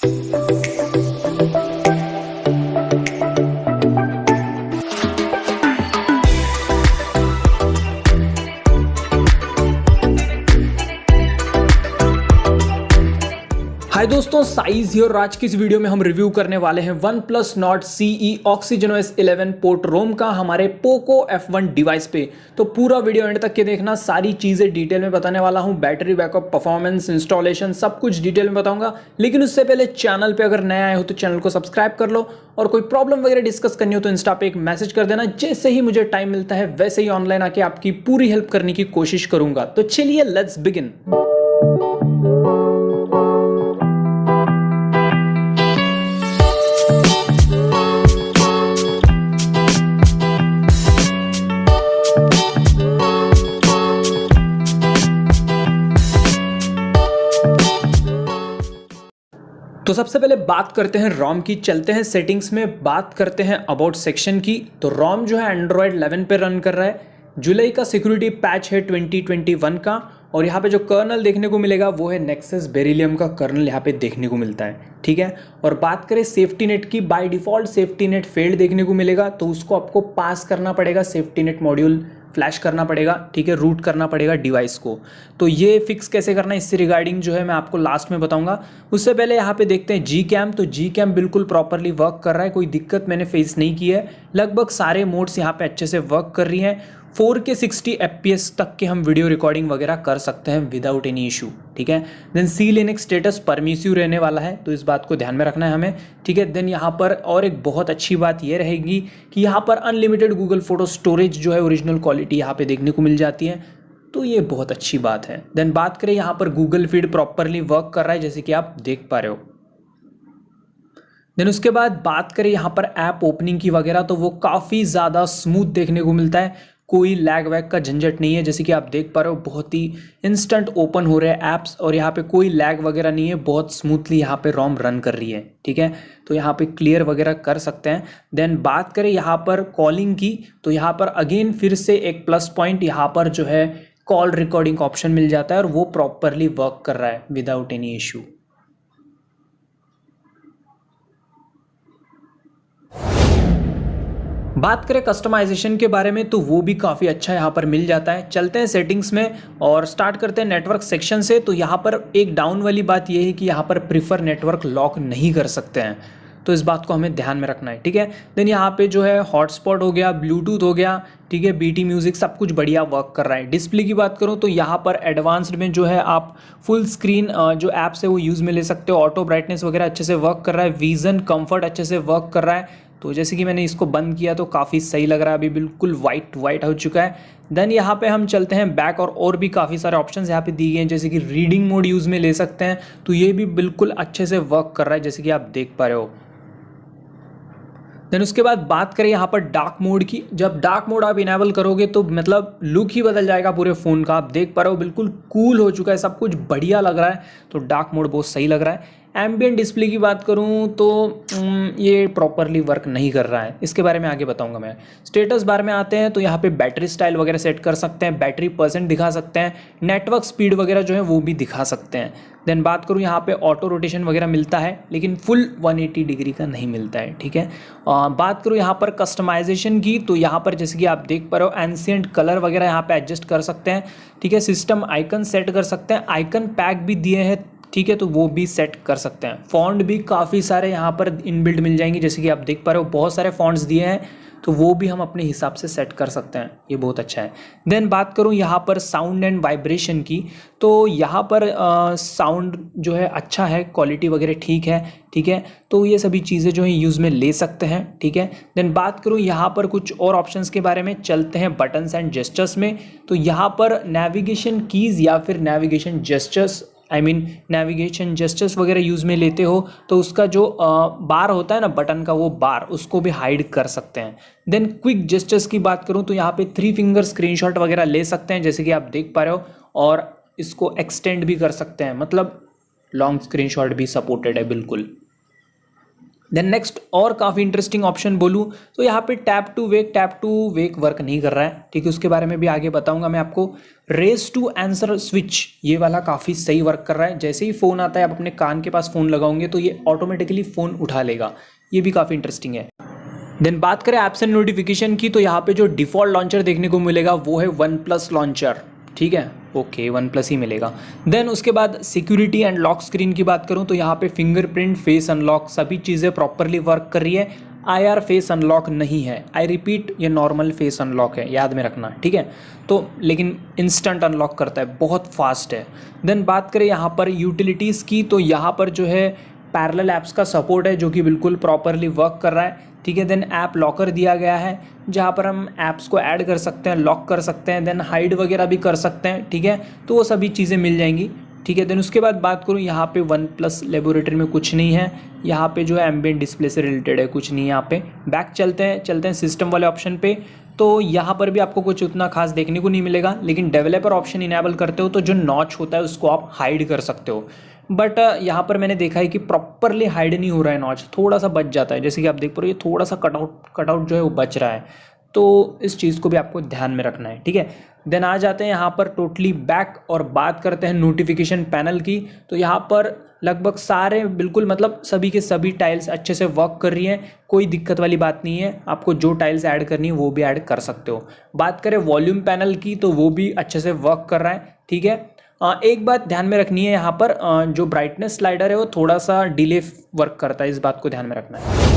हाय दोस्तों, साइज ही और आज की इस वीडियो में हम रिव्यू करने वाले हैं OnePlus Nord CE OxygenOS 11 port रोम का हमारे पोको F1 डिवाइस पे। तो पूरा वीडियो एंड तक के देखना, सारी चीज़ें डिटेल में बताने वाला हूं। बैटरी बैकअप, परफॉर्मेंस, इंस्टॉलेशन सब कुछ डिटेल में बताऊंगा। लेकिन उससे पहले चैनल पे अगर नए आए हो तो चैनल को सब्सक्राइब कर लो, और कोई प्रॉब्लम वगैरह डिस्कस करनी हो तो इंस्टा पे एक मैसेज कर देना। जैसे ही मुझे टाइम मिलता है वैसे ही ऑनलाइन आके आपकी पूरी हेल्प करने की कोशिश करूंगा। तो चलिए लेट्स बिगिन। तो सबसे पहले बात करते हैं रोम की, चलते हैं सेटिंग्स में, बात करते हैं अबाउट सेक्शन की। तो रोम जो है एंड्रॉयड 11 पे रन कर रहा है। जुलाई का सिक्योरिटी पैच है 2021 का, और यहाँ पे जो कर्नल देखने को मिलेगा वो है नेक्सस बेरिलियम का कर्नल यहाँ पे देखने को मिलता है, ठीक है। और बात करें सेफ्टी नेट की, by default safety net failed देखने को मिलेगा, तो उसको आपको पास करना पड़ेगा, सेफ्टी नेट मॉड्यूल फ्लैश करना पड़ेगा, ठीक है, रूट करना पड़ेगा डिवाइस को। तो ये फिक्स कैसे करना है इससे रिगार्डिंग जो है मैं आपको लास्ट में बताऊंगा। उससे पहले यहाँ पे देखते हैं जी कैम। तो जी कैम बिल्कुल प्रॉपरली वर्क कर रहा है, कोई दिक्कत मैंने फेस नहीं की है। लगभग सारे मोड्स यहाँ पे अच्छे से वर्क कर रही हैं। 4K 60 FPS तक के हम वीडियो रिकॉर्डिंग वगैरह कर सकते हैं विदाउट एनी इशू, ठीक है। देन सी लिनक्स स्टेटस परमिसिव रहने वाला है, तो इस बात को ध्यान में रखना है हमें, ठीक है। देन यहाँ पर और एक बहुत अच्छी बात ये रहेगी कि यहाँ पर अनलिमिटेड गूगल फोटो स्टोरेज जो है ओरिजिनल क्वालिटी यहाँ पे देखने को मिल जाती है, तो ये बहुत अच्छी बात है। देन बात करें यहाँ पर गूगल फीड प्रॉपरली वर्क कर रहा है जैसे कि आप देख पा रहे हो। देन उसके बाद बात करें यहाँ पर ऐप ओपनिंग की वगैरह, तो वो काफ़ी ज़्यादा स्मूथ देखने को मिलता है, कोई लैग वैग का झंझट नहीं है। जैसे कि आप देख पा रहे हो बहुत ही इंस्टेंट ओपन हो रहे हैं ऐप्स, और यहाँ पे कोई लैग वगैरह नहीं है, बहुत स्मूथली यहाँ पे रोम रन कर रही है, ठीक है। तो यहाँ पे क्लियर वगैरह कर सकते हैं। देन बात करें यहाँ पर कॉलिंग की, तो यहाँ पर अगेन फिर से एक प्लस पॉइंट, यहाँ पर जो है कॉल रिकॉर्डिंग का ऑप्शन मिल जाता है, और वो प्रॉपरली वर्क कर रहा है विदाउट एनी इशू। बात करें कस्टमाइजेशन के बारे में, तो वो भी काफ़ी अच्छा यहाँ पर मिल जाता है। चलते हैं सेटिंग्स में और स्टार्ट करते हैं नेटवर्क सेक्शन से। तो यहाँ पर एक डाउन वाली बात ये है कि यहाँ पर प्रीफर नेटवर्क लॉक नहीं कर सकते हैं, तो इस बात को हमें ध्यान में रखना है, ठीक है। देन यहाँ पे जो है हॉटस्पॉट हो गया, ब्लूटूथ हो गया, ठीक है, BT म्यूजिक सब कुछ बढ़िया वर्क कर रहा है। डिस्प्ले की बात करूँ तो यहाँ पर एडवांस्ड में जो है आप फुल स्क्रीन जो ऐप्स है वो यूज़ में ले सकते हो। ऑटो ब्राइटनेस वगैरह अच्छे से वर्क कर रहा है, विजन कंफर्ट अच्छे से वर्क कर रहा है। तो जैसे कि मैंने इसको बंद किया तो काफ़ी सही लग रहा है, अभी बिल्कुल वाइट हो चुका है। देन यहाँ पे हम चलते हैं बैक, और भी काफ़ी सारे ऑप्शंस यहाँ पे दिए गए हैं, जैसे कि रीडिंग मोड यूज़ में ले सकते हैं, तो ये भी बिल्कुल अच्छे से वर्क कर रहा है जैसे कि आप देख पा रहे हो। देन उसके बाद बात करें यहाँ पर डार्क मोड की, जब डार्क मोड आप इनेबल करोगे तो मतलब लुक ही बदल जाएगा पूरे फ़ोन का। आप देख पा रहे हो बिल्कुल कूल हो चुका है, सब कुछ बढ़िया लग रहा है, तो डार्क मोड बहुत सही लग रहा है। एम्बिएंट डिस्प्ले की बात करूँ तो ये प्रॉपरली वर्क नहीं कर रहा है, इसके बारे में आगे बताऊंगा मैं। स्टेटस बार में आते हैं तो यहाँ पे बैटरी स्टाइल वगैरह सेट कर सकते हैं, बैटरी परसेंट दिखा सकते हैं, नेटवर्क स्पीड वगैरह जो है वो भी दिखा सकते हैं। देन बात करूँ यहाँ पे ऑटो रोटेशन वगैरह मिलता है, लेकिन फुल 180 डिग्री का नहीं मिलता है, ठीक है। बात करूँ यहाँ पर कस्टमाइजेशन की, तो यहाँ पर जैसे कि आप देख पा रहे हो एंशिएंट कलर वगैरह यहाँ पे एडजस्ट कर सकते हैं, ठीक है। सिस्टम आइकन सेट कर सकते हैं, आइकन पैक भी दिए हैं, ठीक है, तो वो भी सेट कर सकते हैं। फॉन्ट भी काफ़ी सारे यहाँ पर इनबिल्ट मिल जाएंगे, जैसे कि आप देख पा रहे हो बहुत सारे फॉन्ट्स दिए हैं, तो वो भी हम अपने हिसाब से सेट कर सकते हैं, ये बहुत अच्छा है। देन बात करूँ यहाँ पर साउंड एंड वाइब्रेशन की, तो यहाँ पर साउंड जो है अच्छा है, क्वालिटी वगैरह ठीक है, ठीक है, तो ये सभी चीज़ें जो है यूज़ में ले सकते हैं, ठीक है। देन बात करूँ यहाँ पर कुछ और ऑप्शंस के बारे में, चलते हैं बटन्स एंड जेस्चर्स में। तो यहाँ पर नेविगेशन कीज़ या फिर नेविगेशन जेस्चर्स, नेविगेशन जेस्चर्स वगैरह यूज़ में लेते हो तो उसका जो बार होता है ना बटन का, वो बार उसको भी हाइड कर सकते हैं। देन क्विक जेस्चर्स की बात करूं तो यहाँ पे 3 फिंगर स्क्रीनशॉट वगैरह ले सकते हैं, जैसे कि आप देख पा रहे हो, और इसको एक्सटेंड भी कर सकते हैं, मतलब लॉन्ग स्क्रीनशॉट भी सपोर्टेड है बिल्कुल। देन नेक्स्ट और काफ़ी इंटरेस्टिंग ऑप्शन बोलूँ तो यहाँ पे टैप टू वेक वर्क नहीं कर रहा है, ठीक है, उसके बारे में भी आगे बताऊंगा मैं आपको। रेस टू आंसर स्विच ये वाला काफ़ी सही वर्क कर रहा है, जैसे ही फ़ोन आता है आप अपने कान के पास फ़ोन लगाओगे तो ये ऑटोमेटिकली फ़ोन उठा लेगा, ये भी काफ़ी इंटरेस्टिंग है। देन बात करें ऐप्स एंड नोटिफिकेशन की तो यहाँ पे जो डिफ़ॉल्ट लॉन्चर देखने को मिलेगा वो है वन प्लस लॉन्चर, ठीक है, ओके वन प्लस ही मिलेगा। देन उसके बाद सिक्योरिटी एंड लॉक स्क्रीन की बात करूँ तो यहाँ पे फिंगरप्रिंट, फेस अनलॉक सभी चीज़ें प्रॉपरली वर्क कर रही है। IR फेस अनलॉक नहीं है, आई रिपीट ये नॉर्मल फेस अनलॉक है, याद में रखना, ठीक है। तो लेकिन इंस्टेंट अनलॉक करता है, बहुत फास्ट है। देन बात करें यहाँ पर यूटिलिटीज़ की तो यहाँ पर जो है पैरेलल ऐप्स का सपोर्ट है जो कि बिल्कुल प्रॉपरली वर्क कर रहा है, ठीक है। देन ऐप लॉकर दिया गया है जहाँ पर हम ऐप्स को ऐड कर सकते हैं, लॉक कर सकते हैं, देन हाइड वगैरह भी कर सकते हैं, ठीक है, तो वो सभी चीज़ें मिल जाएंगी, ठीक है। देन उसके बाद बात करूँ यहाँ पे वन प्लस लेबोरेटरी में कुछ नहीं है, यहाँ पे जो है एम्बिएंट डिस्प्ले से रिलेटेड है, कुछ नहीं है यहाँ पे। बैक चलते हैं सिस्टम वाले ऑप्शन पे, तो यहाँ पर भी आपको कुछ उतना खास देखने को नहीं मिलेगा, लेकिन डेवलपर ऑप्शन इनेबल करते हो तो जो नॉच होता है उसको आप हाइड कर सकते हो। बट यहाँ पर मैंने देखा है कि प्रॉपरली हाइड नहीं हो रहा है नॉच, थोड़ा सा बच जाता है, जैसे कि आप देख पा रहे हो ये थोड़ा सा कटआउट जो है वो बच रहा है, तो इस चीज़ को भी आपको ध्यान में रखना है, ठीक है। देन आ जाते हैं यहाँ पर टोटली बैक और बात करते हैं नोटिफिकेशन पैनल की, तो यहाँ पर लगभग सारे बिल्कुल मतलब सभी के सभी टाइल्स अच्छे से वर्क कर रही हैं, कोई दिक्कत वाली बात नहीं है, आपको जो टाइल्स ऐड करनी है वो भी ऐड कर सकते हो। बात करें वॉल्यूम पैनल की तो वो भी अच्छे से वर्क कर रहा है, ठीक है। एक बात ध्यान में रखनी है यहाँ पर जो ब्राइटनेस स्लाइडर है वो थोड़ा सा डिले वर्क करता है, इस बात को ध्यान में रखना है।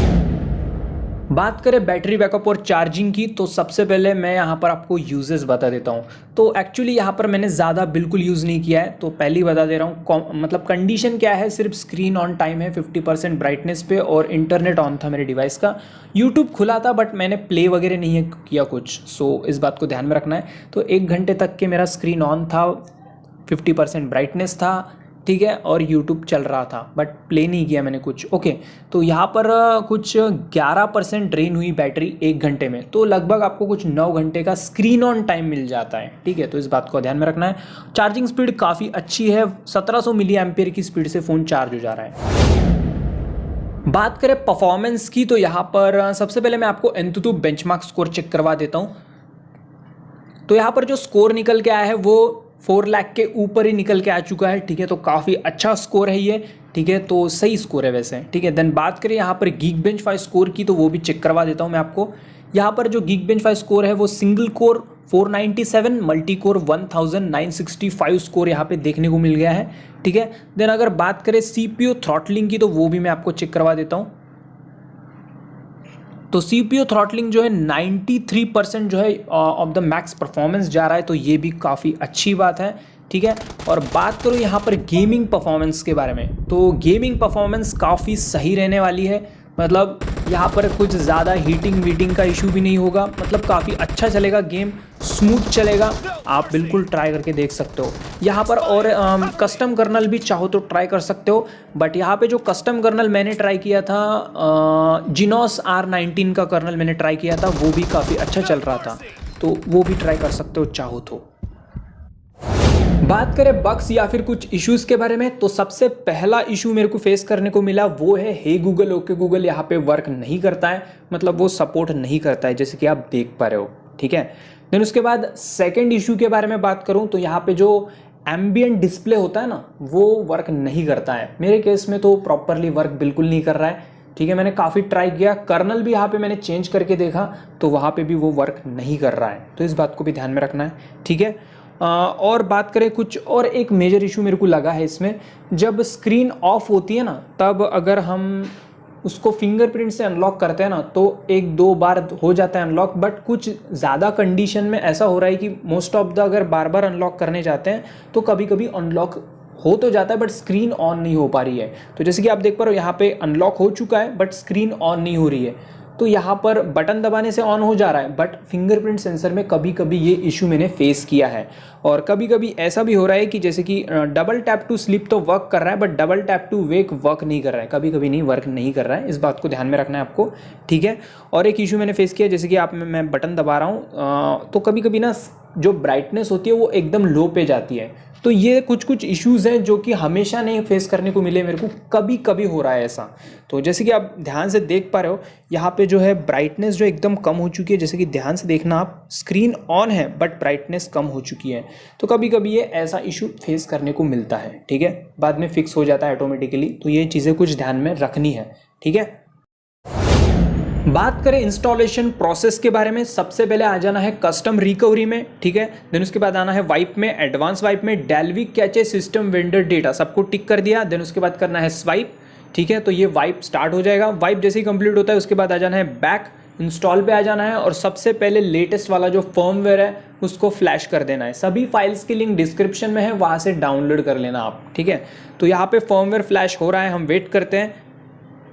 बात करें बैटरी बैकअप और चार्जिंग की तो सबसे पहले मैं यहाँ पर आपको यूजेस बता देता हूँ। तो एक्चुअली यहाँ पर मैंने ज़्यादा बिल्कुल यूज़ नहीं किया है, तो पहले ही बता दे रहा हूँ, मतलब कंडीशन क्या है, सिर्फ स्क्रीन ऑन टाइम है 50% ब्राइटनेस पे और इंटरनेट ऑन था मेरे डिवाइस का, यूट्यूब खुला था बट मैंने प्ले वगैरह नहीं किया कुछ, सो इस बात को ध्यान में रखना है। तो 1 घंटे तक के मेरा स्क्रीन ऑन था, 50% ब्राइटनेस था, ठीक है, और यूट्यूब चल रहा था बट प्ले नहीं किया मैंने कुछ, ओके। तो यहाँ पर कुछ 11% ड्रेन हुई बैटरी 1 घंटे में, तो लगभग आपको कुछ 9 घंटे का स्क्रीन ऑन टाइम मिल जाता है, ठीक है, तो इस बात को ध्यान में रखना है। चार्जिंग स्पीड काफ़ी अच्छी है, 1700 मिली एम्पियर की स्पीड से फ़ोन चार्ज हो जा रहा है। बात करें परफॉर्मेंस की तो यहाँ पर सबसे पहले मैं आपको एंतुतु बेंचमार्क स्कोर चेक करवा देता हूँ। तो यहाँ पर जो स्कोर निकल के आया है वो 4 लाख के ऊपर ही निकल के आ चुका है, ठीक है, तो काफ़ी अच्छा स्कोर है ये, ठीक है, तो सही स्कोर है वैसे, ठीक है। देन बात करें यहाँ पर Geekbench 5 स्कोर की तो वो भी चेक करवा देता हूँ मैं आपको। यहाँ पर जो Geekbench 5 स्कोर है वो single core 497, multi core 1965 score यहाँ पे देखने को मिल गया है, ठीक है। देन अगर बात करें CPU थ्रॉटलिंग की तो वो भी मैं आपको चेक करवा देता हूँ। तो CPU थ्रॉटलिंग जो है 93% जो है ऑफ द मैक्स परफॉर्मेंस जा रहा है, तो ये भी काफ़ी अच्छी बात है, ठीक है। और बात करूँ यहाँ पर गेमिंग परफॉर्मेंस के बारे में, तो गेमिंग परफॉर्मेंस काफ़ी सही रहने वाली है, मतलब यहाँ पर कुछ ज़्यादा हीटिंग वीटिंग का इशू भी नहीं होगा, मतलब काफ़ी अच्छा चलेगा गेम, स्मूथ चलेगा, आप बिल्कुल ट्राई करके देख सकते हो। यहाँ पर और कस्टम कर्नल भी चाहो तो ट्राई कर सकते हो, बट यहाँ पे जो कस्टम कर्नल मैंने ट्राई किया था जीनोस R19 का कर्नल मैंने ट्राई किया था, वो भी काफ़ी अच्छा चल रहा था, तो वो भी ट्राई कर सकते हो चाहो तो। बात करें बग्स या फिर कुछ इश्यूज़ के बारे में, तो सबसे पहला इशू मेरे को फेस करने को मिला वो है हे गूगल ओके गूगल यहाँ पे वर्क नहीं करता है, मतलब वो सपोर्ट नहीं करता है, जैसे कि आप देख पा रहे हो, ठीक है। देन उसके बाद सेकंड इशू के बारे में बात करूँ तो यहाँ पे जो एम्बिएंट डिस्प्ले होता है ना वो वर्क नहीं करता है, मेरे केस में तो प्रॉपरली वर्क बिल्कुल नहीं कर रहा है, ठीक है। मैंने काफ़ी ट्राई किया, कर्नल भी यहाँ पे मैंने चेंज करके देखा तो वहाँ पे भी वो वर्क नहीं कर रहा है, तो इस बात को भी ध्यान में रखना है, ठीक है। और बात करें कुछ और एक मेजर इशू मेरे को लगा है इसमें, जब स्क्रीन ऑफ होती है ना तब अगर हम उसको फिंगरप्रिंट से अनलॉक करते हैं ना तो 1-2 बार हो जाता है अनलॉक, बट कुछ ज़्यादा कंडीशन में ऐसा हो रहा है कि मोस्ट ऑफ द अगर बार बार अनलॉक करने जाते हैं तो कभी कभी अनलॉक हो तो जाता है बट स्क्रीन ऑन नहीं हो पा रही है। तो जैसे कि आप देख पा रहे हो यहाँ पे अनलॉक हो चुका है बट स्क्रीन ऑन नहीं हो रही है, तो यहाँ पर बटन दबाने से ऑन हो जा रहा है, बट फिंगरप्रिंट सेंसर में कभी कभी ये इशू मैंने फेस किया है। और कभी कभी ऐसा भी हो रहा है कि जैसे कि डबल टैप टू स्लीप तो वर्क कर रहा है but double tap to wake work नहीं कर रहा है, कभी कभी नहीं वर्क नहीं कर रहा है, इस बात को ध्यान में रखना है आपको, ठीक है। और एक इशू मैंने फेस किया, जैसे कि आप मैं बटन दबा रहा हूँ तो कभी कभी ना जो ब्राइटनेस होती है वो एकदम लो पे जाती है, तो ये कुछ कुछ इश्यूज़ हैं जो कि हमेशा नहीं फेस करने को मिले मेरे को, कभी कभी हो रहा है ऐसा। तो जैसे कि आप ध्यान से देख पा रहे हो यहाँ पे जो है ब्राइटनेस जो एकदम कम हो चुकी है, जैसे कि ध्यान से देखना आप, स्क्रीन ऑन है बट ब्राइटनेस कम हो चुकी है। तो कभी कभी ये ऐसा इशू फेस करने को मिलता है, ठीक है, बाद में फिक्स हो जाता है ऑटोमेटिकली। तो ये चीज़ें कुछ ध्यान में रखनी है, ठीक है। बात करें इंस्टॉलेशन प्रोसेस के बारे में, सबसे पहले आ जाना है कस्टम रिकवरी में, ठीक है। देन उसके बाद आना है वाइप में, एडवांस वाइप में, Dalvik cache system vendor data सबको टिक कर दिया। देन उसके बाद करना है स्वाइप, ठीक है। तो ये वाइप स्टार्ट हो जाएगा। वाइप जैसे ही कंप्लीट होता है उसके बाद आ जाना है बैक, इंस्टॉल पे आ जाना है और सबसे पहले लेटेस्ट वाला जो फर्मवेयर है उसको फ्लैश कर देना है। सभी फाइल्स की लिंक डिस्क्रिप्शन में है, वहाँ से डाउनलोड कर लेना आप, ठीक है। तो यहाँ पे फर्मवेयर फ्लैश हो रहा है, हम वेट करते हैं।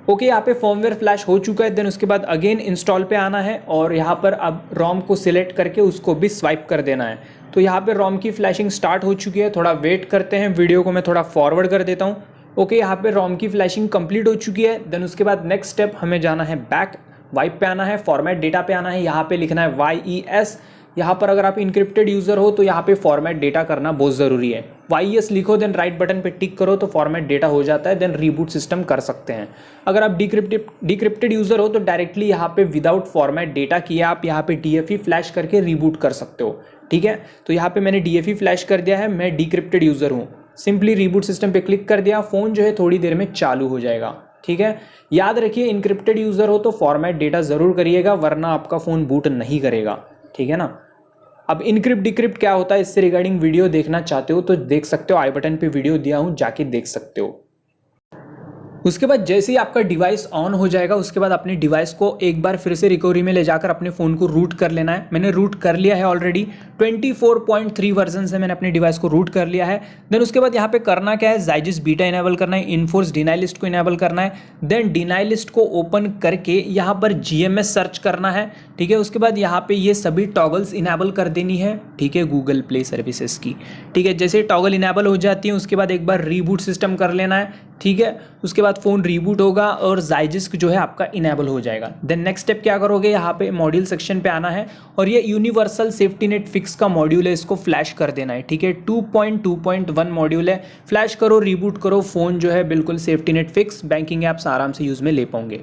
ओके, यहाँ पे फर्मवेयर फ्लैश हो चुका है। देन उसके बाद अगेन इंस्टॉल पे आना है और यहाँ पर अब रोम को सिलेक्ट करके उसको भी स्वाइप कर देना है। तो यहाँ पे रोम की फ्लैशिंग स्टार्ट हो चुकी है, थोड़ा वेट करते हैं। वीडियो को मैं थोड़ा फॉरवर्ड कर देता हूँ। ओके, यहाँ पे रोम की फ्लैशिंग कंप्लीट हो चुकी है। देन उसके बाद नेक्स्ट स्टेप हमें जाना है बैक, वाइप पे आना है, फॉर्मेट डेटा पे आना है। यहाँ पे लिखना है YES। यहाँ पर अगर आप इनक्रिप्टेड यूज़र हो तो यहाँ पे फॉर्मेट डेटा करना बहुत ज़रूरी है। YES लिखो, देन राइट बटन पे टिक करो तो फॉर्मेट डेटा हो जाता है। देन रीबूट सिस्टम कर सकते हैं। अगर आप डिक्रिप्टेड यूज़र हो तो डायरेक्टली यहाँ पे विदाउट फॉर्मेट डेटा किए आप यहाँ पे DFE फ्लैश करके रीबूट कर सकते हो, ठीक है। तो यहाँ पे मैंने DFE फ्लैश कर दिया है, मैं डिक्रिप्टेड यूज़र हूँ। सिंपली रीबूट सिस्टम पे क्लिक कर दिया, फ़ोन जो है थोड़ी देर में चालू हो जाएगा, ठीक है। याद रखिए इनक्रिप्टेड यूज़र हो तो फॉर्मेट डेटा ज़रूर करिएगा, वरना आपका फ़ोन बूट नहीं करेगा, ठीक है ना। अब इनक्रिप्ट डिक्रिप्ट क्या होता है, इससे रिगार्डिंग वीडियो देखना चाहते हो तो देख सकते हो, आई बटन पे वीडियो दिया हूँ, जाके देख सकते हो। उसके बाद जैसे ही आपका डिवाइस ऑन हो जाएगा उसके बाद अपने डिवाइस को एक बार फिर से रिकवरी में ले जाकर अपने फ़ोन को रूट कर लेना है। मैंने रूट कर लिया है ऑलरेडी, 24.3 वर्जन से मैंने अपने डिवाइस को रूट कर लिया है। देन उसके बाद यहाँ पे करना क्या है, ज़ाइजिस बीटा इनेबल करना है, इनफोर्स डिनाई लिस्ट को इनेबल करना है। देन डिनाई लिस्ट को ओपन करके यहाँ पर GMS सर्च करना है, ठीक है। उसके बाद यहाँ पे ये सभी टॉगल्स इनेबल कर देनी है, ठीक है, गूगल प्ले सर्विसेज की, ठीक है। जैसे टॉगल इनेबल हो जाती है उसके बाद एक बार रीबूट सिस्टम कर लेना है, ठीक है। उसके बाद फ़ोन रीबूट होगा और ज़ाइजिस जो है आपका इनेबल हो जाएगा। देन नेक्स्ट स्टेप क्या करोगे, यहाँ पे मॉड्यूल सेक्शन पे आना है और ये यूनिवर्सल सेफ्टी नेट फिक्स का मॉड्यूल है, इसको फ्लैश कर देना है, ठीक है। 2.2.1 मॉड्यूल है, फ्लैश करो, रीबूट करो, फ़ोन जो है बिल्कुल safety net fix, banking apps आराम से यूज़ में ले पाओगे।